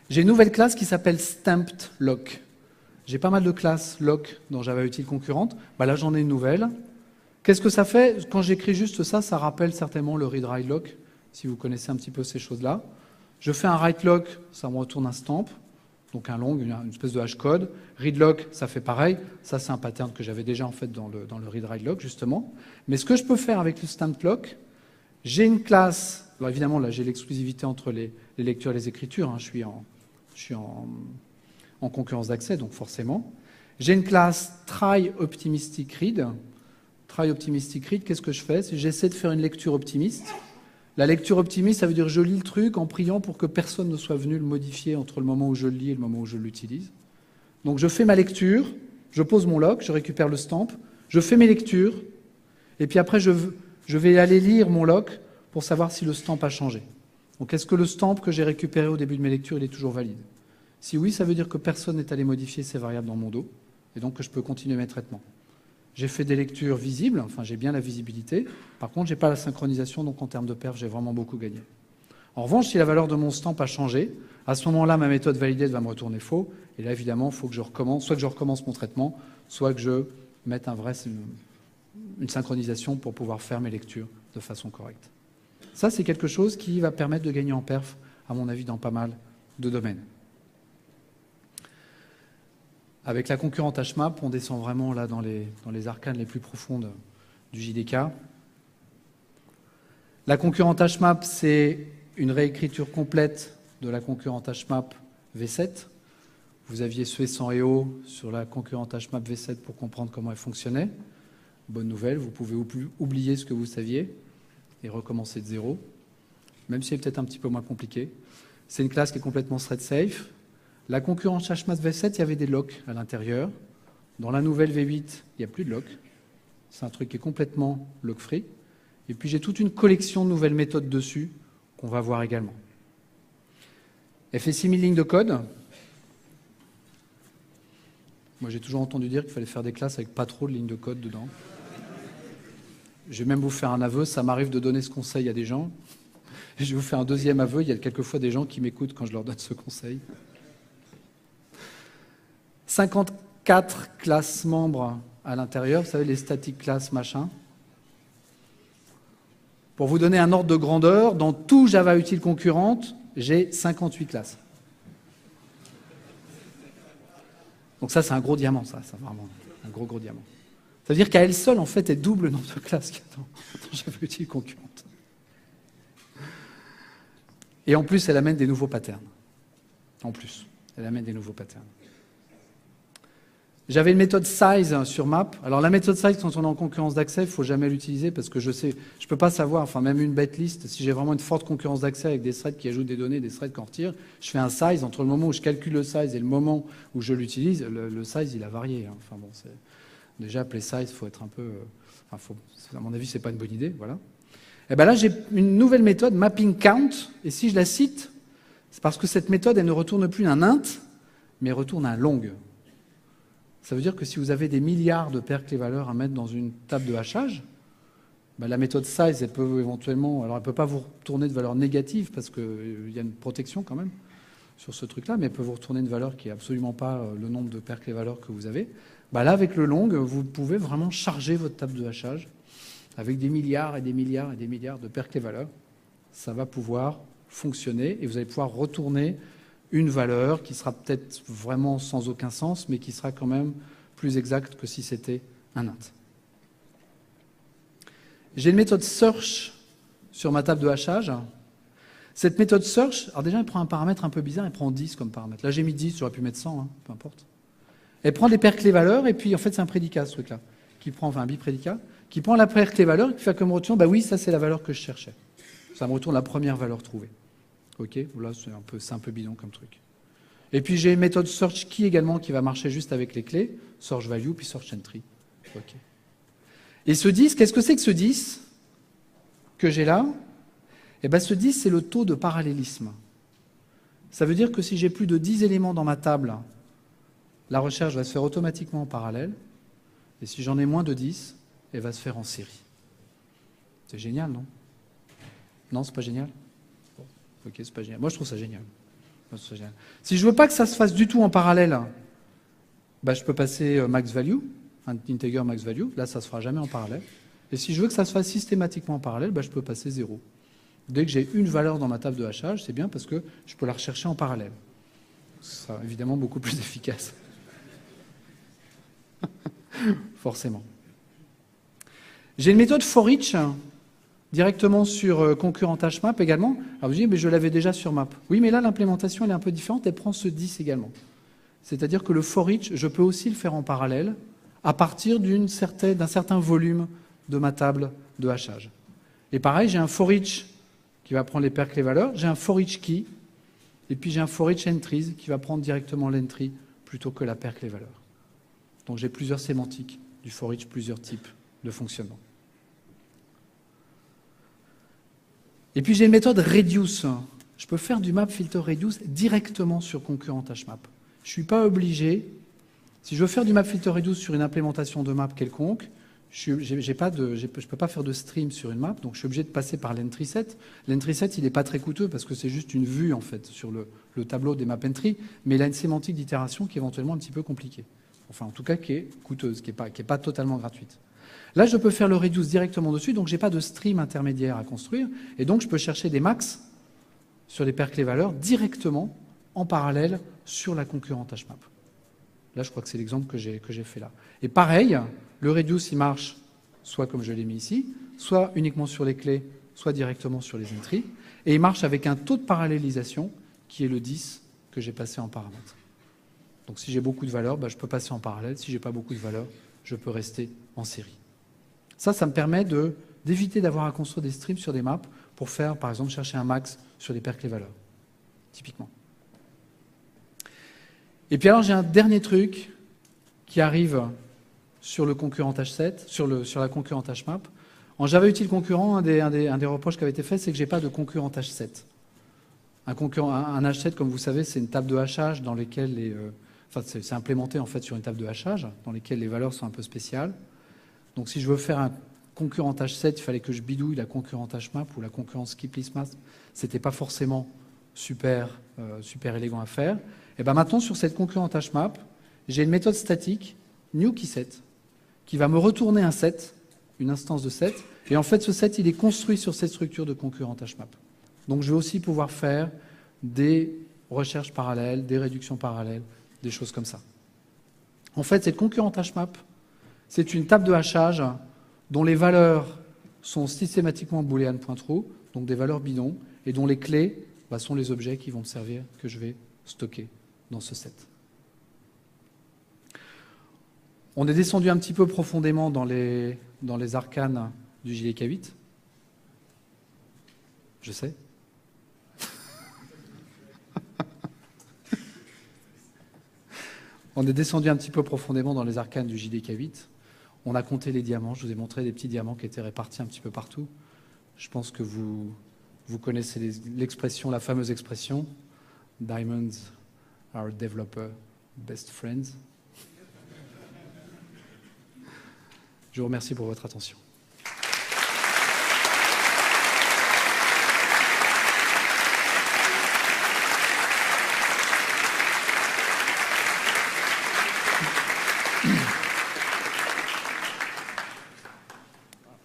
J'ai une nouvelle classe qui s'appelle stampedLock. J'ai pas mal de classes lock dans Java Util concurrentes. Là, j'en ai une nouvelle. Qu'est-ce que ça fait? Quand j'écris juste ça, ça rappelle certainement le read-write-lock, si vous connaissez un petit peu ces choses-là. Je fais un write-lock, ça me retourne un stamp, donc un long, une espèce de hashcode. Read-lock, ça fait pareil. Ça, c'est un pattern que j'avais déjà en fait dans le read-write-lock, justement. Mais ce que je peux faire avec le stamped-lock, j'ai une classe. Alors évidemment, là, j'ai l'exclusivité entre les lectures et les écritures. Je suis en concurrence d'accès, donc forcément. J'ai une classe try_optimistic_read. Try_optimistic_read, qu'est-ce que je fais? J'essaie de faire une lecture optimiste. La lecture optimiste, ça veut dire que je lis le truc en priant pour que personne ne soit venu le modifier entre le moment où je le lis et le moment où je l'utilise. Donc je fais ma lecture, je pose mon lock, je récupère le stamp, je fais mes lectures, et puis après je vais aller lire mon lock pour savoir si le stamp a changé. Donc est-ce que le stamp que j'ai récupéré au début de mes lectures, il est toujours valide? Si oui, ça veut dire que personne n'est allé modifier ces variables dans mon dos, et donc que je peux continuer mes traitements. J'ai fait des lectures visibles, enfin j'ai bien la visibilité. Par contre, je n'ai pas la synchronisation, donc en termes de perf, j'ai vraiment beaucoup gagné. En revanche, si la valeur de mon stamp a changé, à ce moment-là, ma méthode validate va me retourner faux. Et là, évidemment, il faut que je recommence, soit que je recommence mon traitement, soit que je mette une synchronisation pour pouvoir faire mes lectures de façon correcte. Ça, c'est quelque chose qui va permettre de gagner en perf, à mon avis, dans pas mal de domaines. Avec la concurrente HMAP, on descend vraiment là dans les arcanes les plus profondes du JDK. La concurrente HMAP, c'est une réécriture complète de la concurrente HMAP V7. Vous aviez sué sans EO sur la concurrente HMAP V7 pour comprendre comment elle fonctionnait. Bonne nouvelle, vous pouvez oublier ce que vous saviez et recommencer de zéro, même si c'est peut-être un petit peu moins compliqué. C'est une classe qui est complètement thread safe. La concurrente HMAP V7, il y avait des locks à l'intérieur. Dans la nouvelle V8, il n'y a plus de locks. C'est un truc qui est complètement lock-free. Et puis j'ai toute une collection de nouvelles méthodes dessus qu'on va voir également. Elle fait 6000 lignes de code. Moi, j'ai toujours entendu dire qu'il fallait faire des classes avec pas trop de lignes de code dedans. Je vais même vous faire un aveu, ça m'arrive de donner ce conseil à des gens. Et je vais vous faire un deuxième aveu, il y a quelquefois des gens qui m'écoutent quand je leur donne ce conseil. 54 classes membres à l'intérieur, vous savez, les static classes, machin. Pour vous donner un ordre de grandeur, dans tout Java Util concurrente, j'ai 58 classes. Donc ça, c'est un gros diamant, ça vraiment, un gros diamant. Ça veut dire qu'à elle seule, en fait, elle double le nombre de classes qu'il y a dans Java Util concurrente. Et en plus, elle amène des nouveaux patterns. En plus, elle amène des nouveaux patterns. J'avais une méthode size sur map. Alors la méthode size, quand on est en concurrence d'accès, il ne faut jamais l'utiliser parce que je ne peux pas savoir, enfin même une bête list, si j'ai vraiment une forte concurrence d'accès avec des threads qui ajoutent des données, des threads qui en retirent, je fais un size entre le moment où je calcule le size et le moment où je l'utilise, le size il a varié. Enfin bon, déjà appeler size, il faut être un peu, à mon avis, c'est pas une bonne idée, voilà. Et bien là, j'ai une nouvelle méthode, mapping count, et si je la cite, c'est parce que cette méthode, elle ne retourne plus un int, mais retourne un long. Ça veut dire que si vous avez des milliards de paires clés-valeurs à mettre dans une table de hachage, la méthode size, elle peut éventuellement... Alors, elle ne peut pas vous retourner de valeur négative parce qu'il y a une protection quand même. sur ce truc-là, mais elle peut vous retourner une valeur qui n'est absolument pas le nombre de paires clés-valeurs que vous avez. Bah là, avec le long, vous pouvez vraiment charger votre table de hachage avec des milliards et des milliards et des milliards de paires clés-valeurs. Ça va pouvoir fonctionner et vous allez pouvoir retourner une valeur qui sera peut-être vraiment sans aucun sens, mais qui sera quand même plus exacte que si c'était un int. J'ai une méthode search sur ma table de hachage. Cette méthode search, alors déjà, elle prend un paramètre un peu bizarre, elle prend 10 comme paramètre. Là, j'ai mis 10, j'aurais pu mettre 100, hein, peu importe. Elle prend des paires clés-valeurs, et puis en fait, c'est un prédicat, ce truc-là, enfin un biprédicat, qui prend la paire clé-valeur, qui fait comme retour, bah oui, ça c'est la valeur que je cherchais. Ça me retourne la première valeur trouvée. Ok, là, c'est un peu bidon comme truc. Et puis j'ai une méthode search key également qui va marcher juste avec les clés, search value, puis search entry. Ok. Et ce 10, qu'est-ce que c'est que ce 10 que j'ai là? Eh bien, ce 10, c'est le taux de parallélisme. Ça veut dire que si j'ai plus de 10 éléments dans ma table, la recherche va se faire automatiquement en parallèle. Et si j'en ai moins de 10, elle va se faire en série. C'est génial, non? Non, c'est pas génial? Bon, ok, c'est pas génial. Moi, je trouve ça génial. Si je veux pas que ça se fasse du tout en parallèle, bah, je peux passer max value, un integer max value. Là, ça se fera jamais en parallèle. Et si je veux que ça se fasse systématiquement en parallèle, bah, je peux passer 0. Dès que j'ai une valeur dans ma table de hachage, c'est bien parce que je peux la rechercher en parallèle. Ce sera évidemment beaucoup plus efficace. Forcément. J'ai une méthode for each directement sur concurrent hmap également. Alors vous dites, mais je l'avais déjà sur map. Oui, mais là, l'implémentation, elle est un peu différente. Elle prend ce 10 également. C'est-à-dire que le for each, je peux aussi le faire en parallèle à partir d'un certain volume de ma table de hachage. Et pareil, j'ai un for each qui va prendre les paires clés-valeurs. J'ai un for each key. Et puis j'ai un for each entries qui va prendre directement l'entry plutôt que la paire clés-valeurs. Donc j'ai plusieurs sémantiques du for each, plusieurs types de fonctionnement. Et puis j'ai une méthode reduce. Je peux faire du map filter reduce directement sur concurrent hmap. Je ne suis pas obligé, si je veux faire du map filter reduce sur une implémentation de map quelconque, je ne peux pas faire de stream sur une map, donc je suis obligé de passer par l'entry set. L'entry set, il n'est pas très coûteux parce que c'est juste une vue en fait sur le tableau des map entry, mais il a une sémantique d'itération qui est éventuellement un petit peu compliquée. Enfin, en tout cas, qui est coûteuse, qui est pas totalement gratuite. Là, je peux faire le reduce directement dessus, donc je n'ai pas de stream intermédiaire à construire, et donc je peux chercher des max sur les paires clés-valeurs directement en parallèle sur la concurrente hmap. Là, je crois que c'est l'exemple que j'ai fait là. Et pareil, le reduce, il marche soit comme je l'ai mis ici, soit uniquement sur les clés, soit directement sur les entries, et il marche avec un taux de parallélisation qui est le 10 que j'ai passé en paramètre. Donc si j'ai beaucoup de valeurs, bah, je peux passer en parallèle. Si je n'ai pas beaucoup de valeurs, je peux rester en série. Ça me permet d'éviter d'avoir à construire des streams sur des maps pour faire, par exemple, chercher un max sur les paires clés-valeurs, typiquement. Et puis alors, j'ai un dernier truc qui arrive sur le concurrent H7, sur la concurrente hmap. En Java Util Concurrent, un des reproches qui avait été fait, c'est que je n'ai pas de concurrent H7. Un H7, comme vous savez, c'est une table de hachage dans laquelle c'est implémenté en fait sur une table de hachage dans lesquelles les valeurs sont un peu spéciales. Donc si je veux faire un concurrent H7, il fallait que je bidouille la concurrente hmap ou la concurrente skiplistmap. C'était pas forcément super élégant à faire. Et ben maintenant sur cette concurrente hmap, j'ai une méthode statique newKeySet qui va me retourner un set, une instance de set. Et en fait, ce set, il est construit sur cette structure de concurrente hmap. Donc je vais aussi pouvoir faire des recherches parallèles, des réductions parallèles, des choses comme ça. En fait, cette concurrente hmap, c'est une table de hachage dont les valeurs sont systématiquement boolean.true, donc des valeurs bidons, et dont les clés sont les objets qui vont me servir, que je vais stocker dans ce set. On est descendu un petit peu profondément dans les arcanes du JDK8. Je sais. On est descendu un petit peu profondément dans les arcanes du JDK8. On a compté les diamants. Je vous ai montré des petits diamants qui étaient répartis un petit peu partout. Je pense que vous connaissez l'expression, la fameuse expression « Diamonds are developer best friends ». Je vous remercie pour votre attention.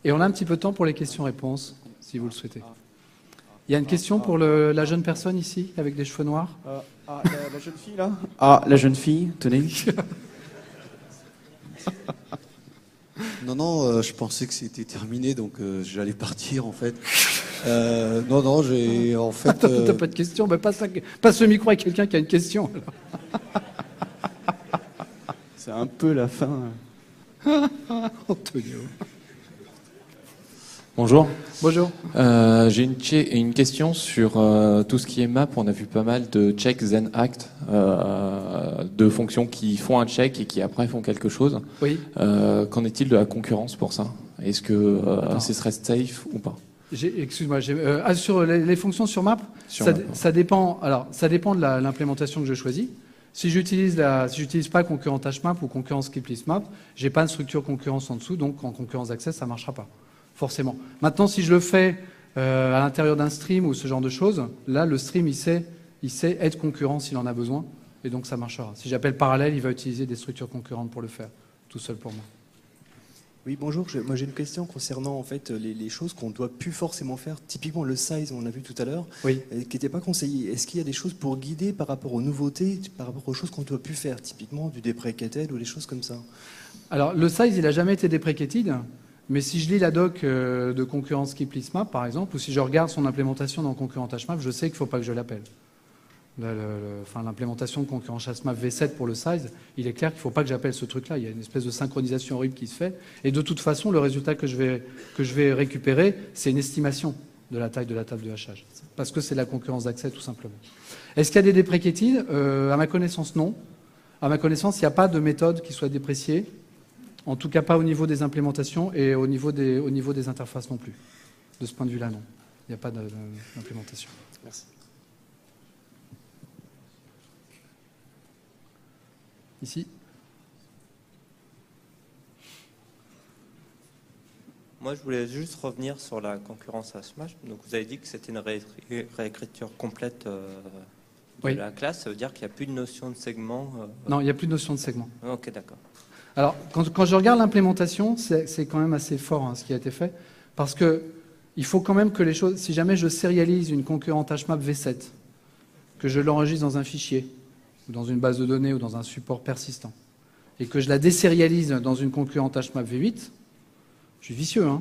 Et on a un petit peu de temps pour les questions-réponses, si vous le souhaitez. Il y a une question pour la jeune personne ici, avec des cheveux noirs. La jeune fille, là. Ah, la jeune fille, tenez. Non, je pensais que c'était terminé, donc j'allais partir, en fait. Non, j'ai, en fait... T'as pas de question? Bah, passe le micro à quelqu'un qui a une question. Alors. C'est un peu la fin. Antonio. Bonjour. Bonjour. J'ai une question sur tout ce qui est map. On a vu pas mal de check then act, de fonctions qui font un check et qui après font quelque chose. Oui. Qu'en est-il de la concurrence pour ça? Est-ce que ce serait safe ou pas? Excuse-moi. Sur les fonctions sur map, ça dépend. Alors, ça dépend de l'implémentation que je choisis. Si j'utilise pas concurrent HMap ou concurrent skip list map, j'ai pas de structure concurrence en dessous, donc en concurrence d'accès, ça marchera pas. Forcément. Maintenant, si je le fais à l'intérieur d'un stream ou ce genre de choses, là, le stream, il sait être concurrent s'il en a besoin, et donc ça marchera. Si j'appelle parallèle, il va utiliser des structures concurrentes pour le faire, tout seul pour moi. Oui, bonjour. Moi, j'ai une question concernant en fait les choses qu'on ne doit plus forcément faire. Typiquement, le size, on l'a vu tout à l'heure, oui. Qui n'était pas conseillé. Est-ce qu'il y a des choses pour guider par rapport aux nouveautés, par rapport aux choses qu'on ne doit plus faire, typiquement du deprecated ou des choses comme ça? Alors, le size, il n'a jamais été deprecated. Mais si je lis la doc de concurrence skip list map, par exemple, ou si je regarde son implémentation dans concurrent HMap, je sais qu'il ne faut pas que je l'appelle. L'implémentation de concurrent HMap V7 pour le size, il est clair qu'il ne faut pas que j'appelle ce truc-là. Il y a une espèce de synchronisation horrible qui se fait. Et de toute façon, le résultat que je vais récupérer, c'est une estimation de la taille de la table de hachage. Parce que c'est la concurrence d'accès, tout simplement. Est-ce qu'il y a des deprecated? À ma connaissance, non. À ma connaissance, il n'y a pas de méthode qui soit dépréciée. En tout cas, pas au niveau des implémentations et au niveau des interfaces non plus. De ce point de vue-là, non. Il n'y a pas d'implémentation. Merci. Ici. Moi, je voulais juste revenir sur la concurrence à Smash. Donc, vous avez dit que c'était une réécriture complète de la classe. Ça veut dire qu'il n'y a plus de notion de segment Non, il n'y a plus de notion de segment. Ok, d'accord. Alors, quand je regarde l'implémentation, c'est quand même assez fort ce qui a été fait, parce que il faut quand même que les choses, si jamais je sérialise une concurrente HMap V7, que je l'enregistre dans un fichier, ou dans une base de données, ou dans un support persistant, et que je la désérialise dans une concurrente HMap V8, je suis vicieux, hein,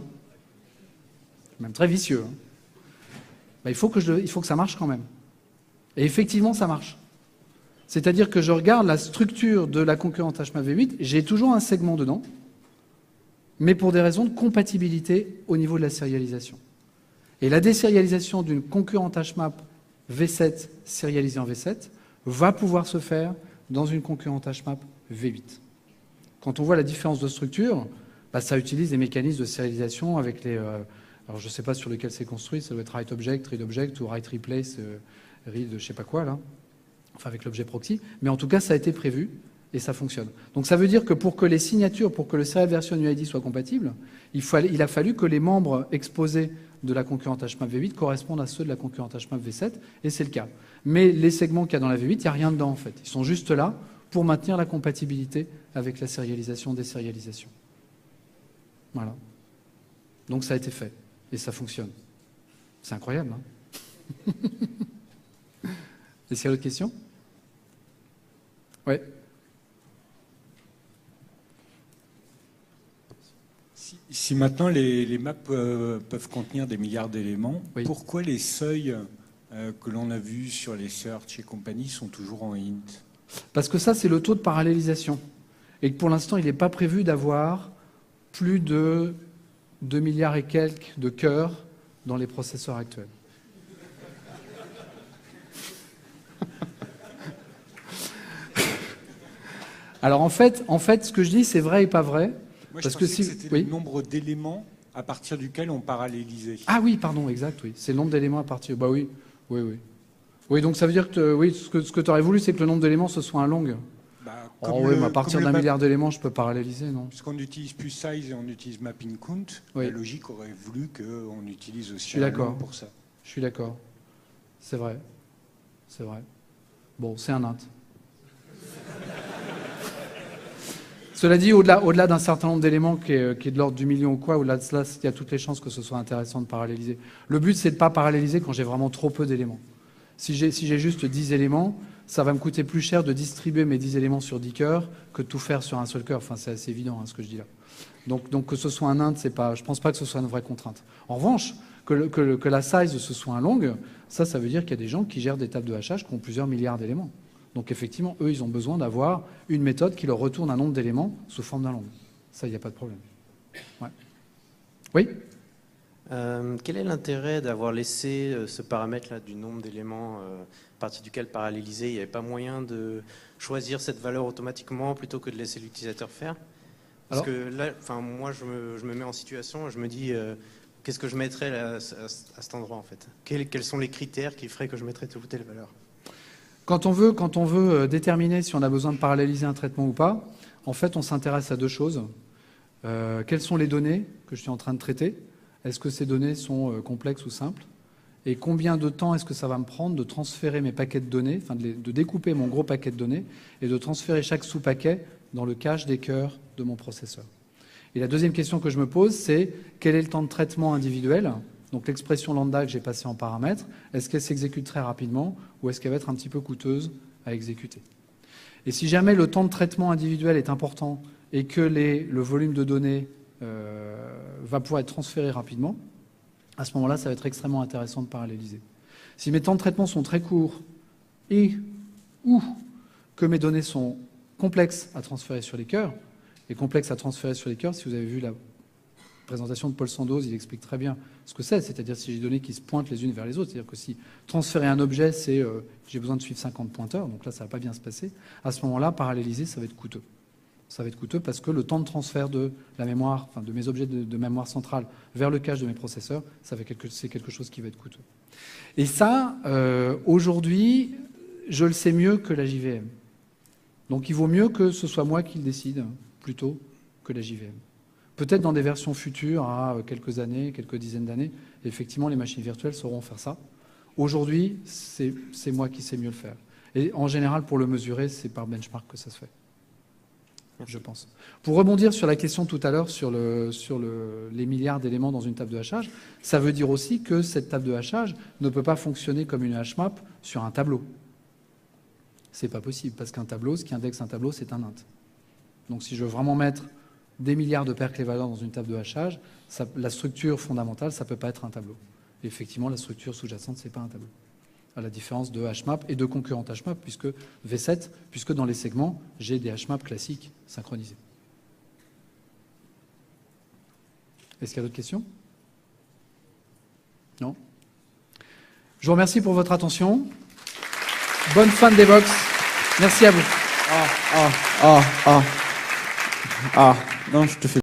même très vicieux. Hein. Ben, il faut que ça marche quand même. Et effectivement, ça marche. C'est-à-dire que je regarde la structure de la concurrente HMap V8, j'ai toujours un segment dedans, mais pour des raisons de compatibilité au niveau de la sérialisation. Et la désérialisation d'une concurrente HMap V7 sérialisée en V7 va pouvoir se faire dans une concurrente HMap V8. Quand on voit la différence de structure, bah, ça utilise des mécanismes de sérialisation avec les... alors je ne sais pas sur lequel c'est construit, ça doit être write object, read object ou write replace, read je ne sais pas quoi là. Enfin avec l'objet proxy, mais en tout cas ça a été prévu et ça fonctionne. Donc ça veut dire que pour que les signatures, pour que le serial version UID soit compatible, il a fallu que les membres exposés de la concurrente HMap V8 correspondent à ceux de la concurrente HMap V7, et c'est le cas. Mais les segments qu'il y a dans la V8, il n'y a rien dedans en fait. Ils sont juste là pour maintenir la compatibilité avec la sérialisation, désérialisation. Voilà. Donc ça a été fait et ça fonctionne. C'est incroyable, hein. Est-ce qu'il y a d'autres questions? Oui. Si maintenant les maps peuvent contenir des milliards d'éléments, oui. Pourquoi les seuils que l'on a vus sur les search et compagnie sont toujours en int? Parce que ça, c'est le taux de parallélisation. Et que pour l'instant, il n'est pas prévu d'avoir plus de 2 milliards et quelques de cœurs dans les processeurs actuels. Alors en fait, ce que je dis, c'est vrai et pas vrai. Moi, parce je que pensais que c'était le nombre d'éléments à partir duquel on parallélisait. Ah oui, pardon, exact, oui. C'est le nombre d'éléments à partir... Bah oui, oui, oui. Oui, donc ça veut dire que oui, ce que tu aurais voulu, c'est que le nombre d'éléments, ce soit un long. Oui, mais à partir d'un milliard d'éléments, je peux paralléliser, non? Puisqu'on utilise plus size et on utilise mapping count, oui. La logique aurait voulu qu'on utilise aussi un long pour ça. Je suis d'accord. C'est vrai. C'est vrai. Bon, c'est un int. Cela dit, au-delà d'un certain nombre d'éléments qui est de l'ordre du million ou quoi, au-delà de cela, il y a toutes les chances que ce soit intéressant de paralléliser. Le but, c'est de ne pas paralléliser quand j'ai vraiment trop peu d'éléments. Si j'ai juste 10 éléments, ça va me coûter plus cher de distribuer mes 10 éléments sur 10 cœurs que de tout faire sur un seul cœur. Enfin, c'est assez évident, ce que je dis là. Donc que ce soit un int, je ne pense pas que ce soit une vraie contrainte. En revanche, que la size ce soit un long, ça veut dire qu'il y a des gens qui gèrent des tables de hachage qui ont plusieurs milliards d'éléments. Donc effectivement, eux, ils ont besoin d'avoir une méthode qui leur retourne un nombre d'éléments sous forme d'un long. Ça, il n'y a pas de problème. Ouais. Oui ? Quel est l'intérêt d'avoir laissé ce paramètre-là du nombre d'éléments à partir duquel paralléliser? Il n'y avait pas moyen de choisir cette valeur automatiquement plutôt que de laisser l'utilisateur faire? Parce que là, moi, je me mets en situation, je me dis, qu'est-ce que je mettrais là, à cet endroit en fait? Quels sont les critères qui feraient que je mettrais telle ou telle valeur? Quand on veut déterminer si on a besoin de paralléliser un traitement ou pas, en fait, on s'intéresse à deux choses. Quelles sont les données que je suis en train de traiter? Est-ce que ces données sont complexes ou simples? Et combien de temps est-ce que ça va me prendre de transférer mes paquets de données, de découper mon gros paquet de données et de transférer chaque sous-paquet dans le cache des cœurs de mon processeur? Et la deuxième question que je me pose, c'est quel est le temps de traitement individuel? Donc l'expression lambda que j'ai passée en paramètres, est-ce qu'elle s'exécute très rapidement ou est-ce qu'elle va être un petit peu coûteuse à exécuter? Et si jamais le temps de traitement individuel est important et que le volume de données va pouvoir être transféré rapidement, à ce moment-là, ça va être extrêmement intéressant de paralléliser. Si mes temps de traitement sont très courts ou que mes données sont complexes à transférer sur les cœurs, et complexes à transférer sur les cœurs, si vous avez vu la présentation de Paul Sandoz, il explique très bien ce que c'est-à-dire si j'ai des données qui se pointent les unes vers les autres, c'est-à-dire que si transférer un objet, c'est j'ai besoin de suivre 50 pointeurs, donc là ça ne va pas bien se passer, à ce moment-là, paralléliser, ça va être coûteux. Ça va être coûteux parce que le temps de transfert de la mémoire, de mes objets de mémoire centrale vers le cache de mes processeurs, c'est quelque chose qui va être coûteux. Et ça, aujourd'hui, je le sais mieux que la JVM. Donc il vaut mieux que ce soit moi qui le décide, plutôt que la JVM. Peut-être dans des versions futures, à quelques années, quelques dizaines d'années, effectivement, les machines virtuelles sauront faire ça. Aujourd'hui, c'est moi qui sais mieux le faire. Et en général, pour le mesurer, c'est par benchmark que ça se fait. Je pense. Pour rebondir sur la question tout à l'heure sur les milliards d'éléments dans une table de hachage, ça veut dire aussi que cette table de hachage ne peut pas fonctionner comme une hashmap sur un tableau. C'est pas possible, parce qu'un tableau, ce qui indexe un tableau, c'est un int. Donc si je veux vraiment mettre des milliards de paires clés-valeurs dans une table de hachage, la structure fondamentale, ça ne peut pas être un tableau. Et effectivement, la structure sous-jacente, ce n'est pas un tableau. À la différence de hashmap et de concurrentes hashmap, puisque V7, puisque dans les segments, j'ai des hashmap classiques synchronisés. Est-ce qu'il y a d'autres questions? Non? Je vous remercie pour votre attention. Bonne fin de Devoxx. Merci à vous. Non, je te fais